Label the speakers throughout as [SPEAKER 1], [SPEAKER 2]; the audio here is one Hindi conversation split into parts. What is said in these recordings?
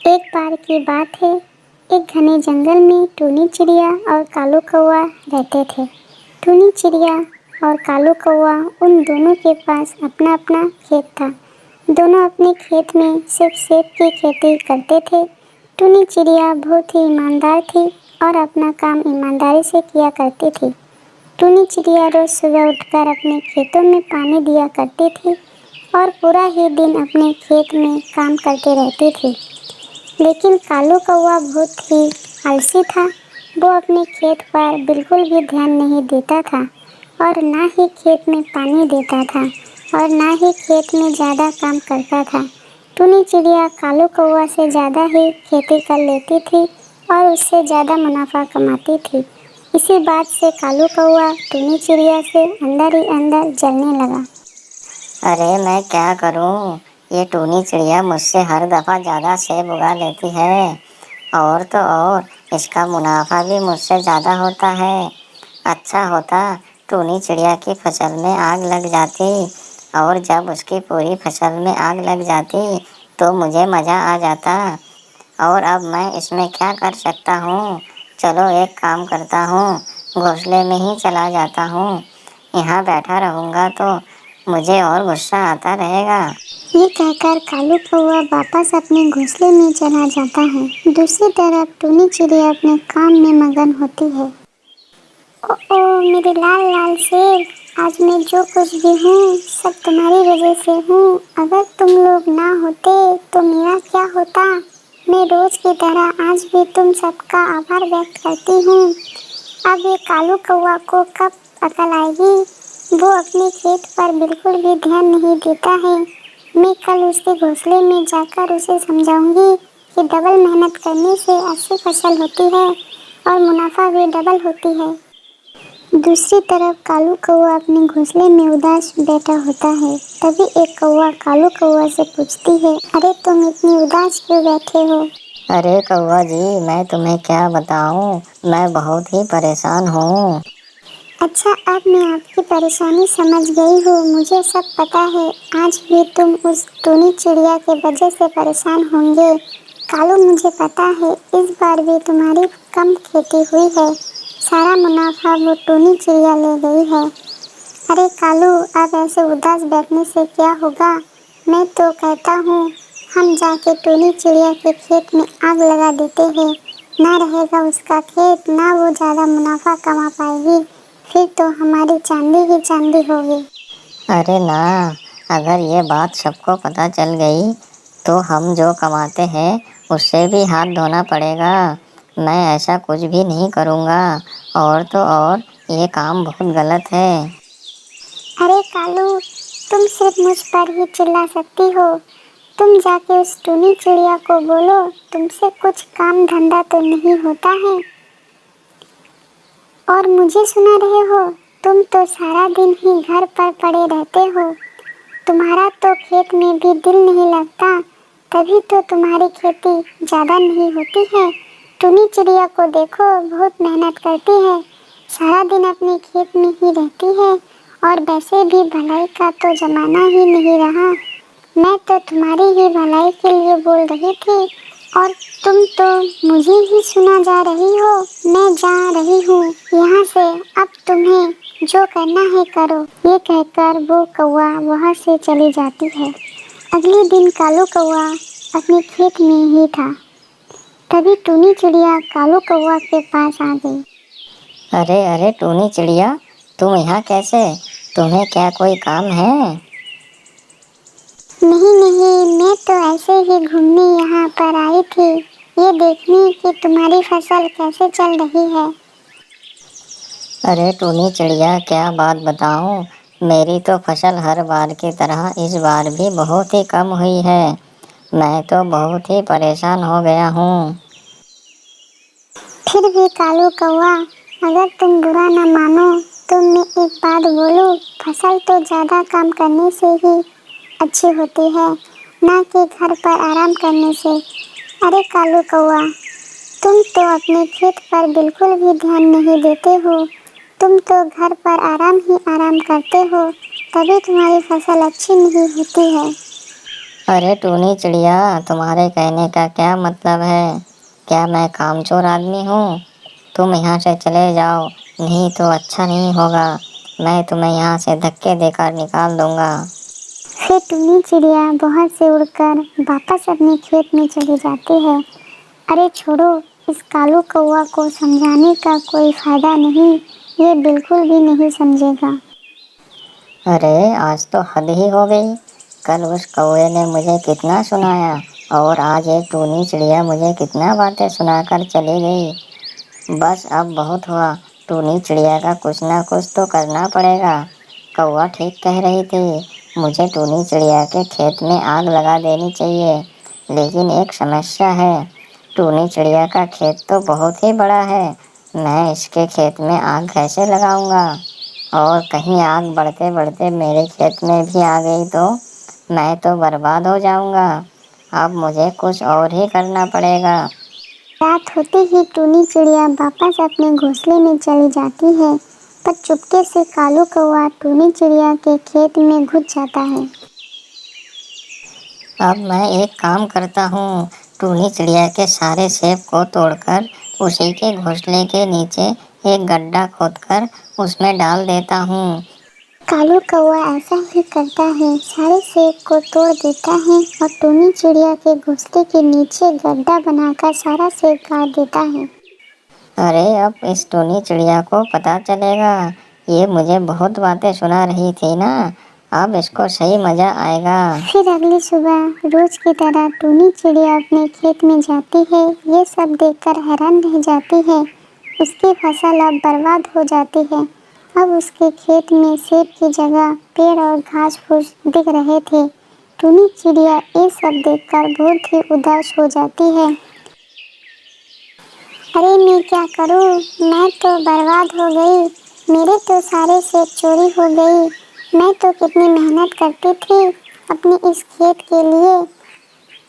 [SPEAKER 1] एक बार की बात है, एक घने जंगल में टूनी चिड़िया और कालू कौवा रहते थे। टूनी चिड़िया और कालू कौवा उन दोनों के पास अपना अपना खेत था। दोनों अपने खेत में सिर्फ सेब की खेती करते थे। टूनी चिड़िया बहुत ही ईमानदार थी और अपना काम ईमानदारी से किया करती थी। टूनी चिड़िया रोज सुबह उठकर अपने खेतों में पानी दिया करती थी और पूरा ही दिन अपने खेत में काम करते रहती थी। लेकिन कालू कौवा बहुत ही आलसी था। वो अपने खेत पर बिल्कुल भी ध्यान नहीं देता था और ना ही खेत में पानी देता था और ना ही खेत में ज़्यादा काम करता था। टूनी चिड़िया कालू कौवा से ज़्यादा ही खेती कर लेती थी और उससे ज़्यादा मुनाफा कमाती थी। इसी बात से कालू कौवा टूनी चिड़िया से अंदर ही अंदर जलने लगा।
[SPEAKER 2] अरे मैं क्या करूं? ये टूनी चिड़िया मुझसे हर दफ़ा ज़्यादा सेब उगा लेती है और तो और इसका मुनाफा भी मुझसे ज़्यादा होता है। अच्छा होता टूनी चिड़िया की फसल में आग लग जाती और जब उसकी पूरी फसल में आग लग जाती तो मुझे मज़ा आ जाता। और अब मैं इसमें क्या कर सकता हूँ? चलो एक काम करता हूँ, घोंसले में ही चला जाता हूँ। यहाँ बैठा रहूँगा तो मुझे और गुस्सा आता रहेगा।
[SPEAKER 1] ये कहकर कालू कौवा वापस अपने घोंसले में चला जाता है। दूसरी तरफ टूनी चिड़िया अपने काम में मगन होती है। ओ मेरे लाल लाल सेब, आज मैं जो कुछ भी हूँ सब तुम्हारी वजह से हूँ। अगर तुम लोग ना होते तो मेरा क्या होता। मैं रोज की तरह आज भी तुम सबका आभार व्यक्त करती हूँ। अब ये कालू कौवा को कब अकल आएगी? वो अपने खेत पर बिल्कुल भी ध्यान नहीं देता है। मैं कल उसके घोंसले में जाकर उसे समझाऊंगी कि डबल मेहनत करने से अच्छी फसल होती है और मुनाफा भी डबल होती है। दूसरी तरफ कालू कौवा अपने घोंसले में उदास बैठा होता है। तभी एक कौवा कालू कौवा से पूछती है, अरे तुम इतनी उदास क्यों बैठे हो?
[SPEAKER 2] अरे कौवा जी, मैं तुम्हें क्या बताऊँ, मैं बहुत ही परेशान हूँ।
[SPEAKER 1] अच्छा, अब मैं आपकी परेशानी समझ गई हूँ। मुझे सब पता है। आज भी तुम उस टूनी चिड़िया के वजह से परेशान होंगे। कालू, मुझे पता है इस बार भी तुम्हारी कम खेती हुई है। सारा मुनाफा वो टूनी चिड़िया ले गई है। अरे कालू, अब ऐसे उदास बैठने से क्या होगा? मैं तो कहता हूँ हम जाके टूनी चिड़िया के खेत में आग लगा देते हैं। ना रहेगा उसका खेत, ना वो ज़्यादा मुनाफा कमा पाएगी। फिर तो हमारी चांदी ही चांदी होगी।
[SPEAKER 2] अरे ना, अगर ये बात सबको पता चल गई तो हम जो कमाते हैं उससे भी हाथ धोना पड़ेगा। मैं ऐसा कुछ भी नहीं करूँगा और तो और ये काम बहुत गलत है।
[SPEAKER 1] अरे कालू, तुम सिर्फ मुझ पर ही चिल्ला सकती हो। तुम जाके उस टूनी चिड़िया को बोलो तुमसे कुछ काम धंधा तो नहीं होता है। और मुझे सुना रहे हो? तुम तो सारा दिन ही घर पर पड़े रहते हो। तुम्हारा तो खेत में भी दिल नहीं लगता, तभी तो तुम्हारी खेती ज़्यादा नहीं होती है। टूनी चिड़िया को देखो, बहुत मेहनत करती है, सारा दिन अपने खेत में ही रहती है और वैसे भी भलाई का तो ज़माना ही नहीं रहा। मैं तो तुम्हारी ही भलाई के लिए बोल रही थी और तुम तो मुझे ही सुना जा रही हो। मैं जा रही हूँ यहाँ से, अब तुम्हें जो करना है करो। ये कहकर वो कौवा वहाँ से चली जाती है। अगले दिन कालू कौवा अपने खेत में ही था। तभी टूनी चिड़िया कालू कौवा के पास आ गई।
[SPEAKER 2] अरे अरे टूनी चिड़िया, तुम यहाँ कैसे? तुम्हें क्या कोई काम है?
[SPEAKER 1] नहीं नहीं, मैं तो ऐसे ही घूमने यहाँ पर आई थी, ये देखने कि तुम्हारी फसल कैसे चल रही है।
[SPEAKER 2] अरे टूनी चिड़िया, क्या बात बताऊँ, मेरी तो फसल हर बार की तरह इस बार भी बहुत ही कम हुई है। मैं तो बहुत ही परेशान हो गया हूँ।
[SPEAKER 1] फिर भी कालू कौवा, अगर तुम बुरा न मानो तो मैं एक बात बोलूं, फसल तो ज़्यादा काम करने से ही अच्छी होती है, ना कि घर पर आराम करने से। अरे कालू कौवा, तुम तो अपने खेत पर बिल्कुल भी ध्यान नहीं देते हो। तुम तो घर पर आराम ही आराम करते हो, तभी तुम्हारी फसल अच्छी नहीं होती है।
[SPEAKER 2] अरे टूनी चिड़िया, तुम्हारे कहने का क्या मतलब है? क्या मैं कामचोर आदमी हूँ? तुम यहाँ से चले जाओ, नहीं तो अच्छा नहीं होगा। मैं तुम्हें यहाँ से धक्के देकर निकाल दूंगा।
[SPEAKER 1] फिर टूनी चिड़िया बहुत से उड़कर वापस अपने खेत में चली जाती है। अरे छोड़ो, इस कालू कौवा को समझाने का कोई फायदा नहीं, ये बिल्कुल भी नहीं समझेगा।
[SPEAKER 2] अरे आज तो हद ही हो गई। कल उस कौवे ने मुझे कितना सुनाया और आज एक टूनी चिड़िया मुझे कितना बातें सुनाकर चली गई। बस अब बहुत हुआ। टूनी चिड़िया का कुछ ना कुछ तो करना पड़ेगा। कौवा ठीक कह रही थी, मुझे टूनी चिड़िया के खेत में आग लगा देनी चाहिए। लेकिन एक समस्या है, टूनी चिड़िया का खेत तो बहुत ही बड़ा है। मैं इसके खेत में आग कैसे लगाऊंगा? और कहीं आग बढ़ते बढ़ते मेरे खेत में भी आ गई तो मैं तो बर्बाद हो जाऊंगा। अब मुझे कुछ और ही करना पड़ेगा।
[SPEAKER 1] रात होते ही टूनी चिड़िया वापस अपने घोंसले में चली जाती है, पर चुपके से कालू कौवा टूनी चिड़िया के खेत में घुस जाता है।
[SPEAKER 2] अब मैं एक काम करता हूँ, टूनी चिड़िया के सारे सेब को तोड़कर उसी के घोंसले के नीचे एक गड्ढा खोदकर उसमें डाल देता हूँ।
[SPEAKER 1] कालू कौवा ऐसा ही करता है, सारे सेब को तोड़ देता है और टूनी चिड़िया के घोंसले के नीचे गड्ढा बनाकर सारा सेब काट देता है।
[SPEAKER 2] अरे अब इस टूनी चिड़िया को पता चलेगा, ये मुझे बहुत बातें सुना रही थी ना। अब इसको सही मजा आएगा।
[SPEAKER 1] फिर अगली सुबह रोज की तरह टूनी चिड़िया अपने खेत में जाती है। ये सब देखकर हैरान रह जाती है, उसकी फसल अब बर्बाद हो जाती है। अब उसके खेत में सेब की जगह पेड़ और घास फूस दिख रहे थे। टूनी चिड़िया ये सब देखकर बहुत ही उदास हो जाती है। अरे मैं क्या करूं, मैं तो बर्बाद हो गई, मेरे तो सारे सेब चोरी हो गई। मैं तो कितनी मेहनत करती थी अपने इस खेत के लिए,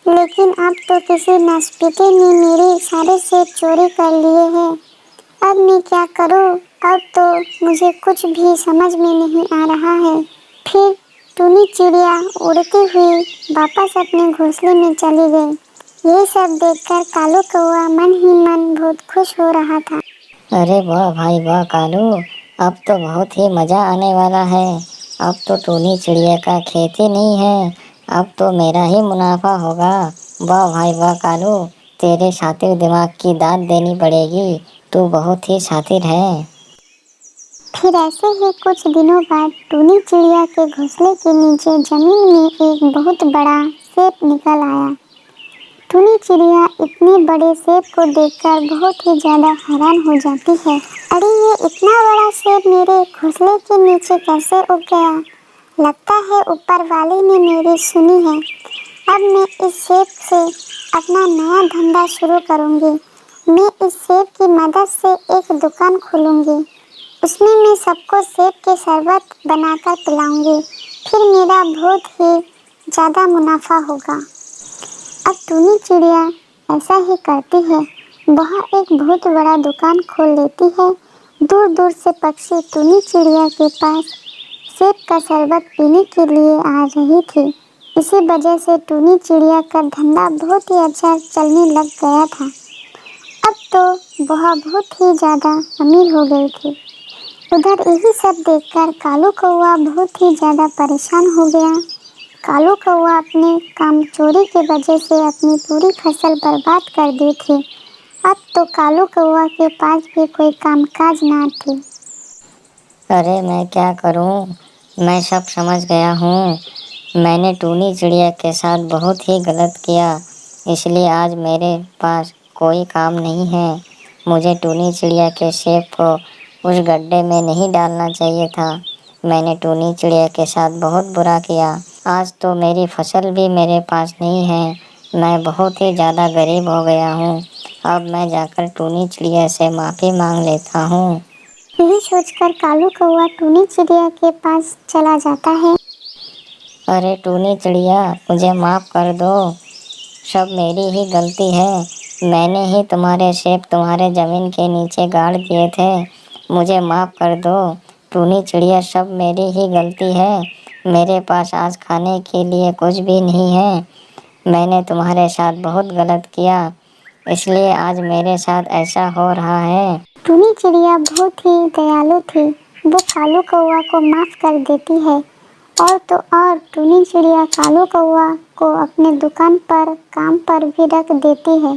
[SPEAKER 1] लेकिन अब तो किसी नासपीटे ने मेरे सारे सेब चोरी कर लिए हैं। अब मैं क्या करूं? अब तो मुझे कुछ भी समझ में नहीं आ रहा है। फिर टूनी चिड़िया उड़ती हुई वापस अपने घोंसले में चली गई। ये सब देखकर कालू कौवा मन ही मन बहुत खुश हो रहा था।
[SPEAKER 2] अरे वाह भाई वाह कालू, अब तो बहुत ही मजा आने वाला है। अब तो टूनी चिड़िया का खेत ही नहीं है, अब तो मेरा ही मुनाफा होगा। वाह भाई वाह कालू, तेरे शातिर दिमाग की दाद देनी पड़ेगी। तू बहुत ही शातिर है।
[SPEAKER 1] फिर ऐसे ही कुछ दिनों बाद टूनी चिड़िया के घोंसले के नीचे जमीन में एक बहुत बड़ा सेब निकल आया। टूनी चिड़िया इतने बड़े सेब को देखकर बहुत ही ज्यादा हैरान हो जाती है। अरे ये इतना बड़ा सेब मेरे घोंसले के नीचे कैसे उग गया? लगता है ऊपर वाले ने मेरी सुनी है। अब मैं इस सेब से अपना नया धंधा शुरू करूंगी। मैं इस सेब की मदद से एक दुकान खोलूंगी। उसमें मैं सबको सेब के शरबत बनाकर पिलाऊंगी। फिर मेरा बहुत ही ज़्यादा मुनाफा होगा। अब टूनी चिड़िया ऐसा ही करती है। वह एक बहुत बड़ा दुकान खोल लेती है। दूर दूर से पक्षी टूनी चिड़िया के पास सेब का शरबत पीने के लिए आ रही थी। इसी वजह से टूनी चिड़िया का धंधा बहुत ही अच्छा चलने लग गया था। अब तो वह बहुत ही ज़्यादा अमीर हो गई थी। उधर यही सब देखकर कालू कौवा बहुत ही ज़्यादा परेशान हो गया। कालू कौवा अपने काम चोरी के वजह से अपनी पूरी फसल बर्बाद कर दी थी। अब तो कालू कौवा के पास भी कोई कामकाज ना थी।
[SPEAKER 2] अरे मैं क्या करूं? मैं सब समझ गया हूँ। मैंने टूनी चिड़िया के साथ बहुत ही गलत किया, इसलिए आज मेरे पास कोई काम नहीं है। मुझे टूनी चिड़िया के सेब को उस गड्ढे में नहीं डालना चाहिए था। मैंने टूनी चिड़िया के साथ बहुत बुरा किया। आज तो मेरी फसल भी मेरे पास नहीं है। मैं बहुत ही ज़्यादा गरीब हो गया हूँ। अब मैं जाकर टूनी चिड़िया से माफ़ी मांग लेता हूँ।
[SPEAKER 1] यही सोचकर कालू कौवा टूनी चिड़िया के पास चला जाता है।
[SPEAKER 2] अरे टूनी चिड़िया, मुझे माफ़ कर दो। सब मेरी ही गलती है। मैंने ही तुम्हारे सेब तुम्हारे ज़मीन के नीचे गाड़ दिए थे। मुझे माफ़ कर दो टूनी चिड़िया, सब मेरी ही गलती है। मेरे पास आज खाने के लिए कुछ भी नहीं है। मैंने तुम्हारे साथ बहुत गलत किया, इसलिए आज मेरे साथ ऐसा हो रहा है।
[SPEAKER 1] टूनी चिड़िया बहुत ही दयालु थी। वो कालू कौवा को माफ कर देती है और तो और टूनी चिड़िया कालू कौवा को अपने दुकान पर काम पर भी रख देती है।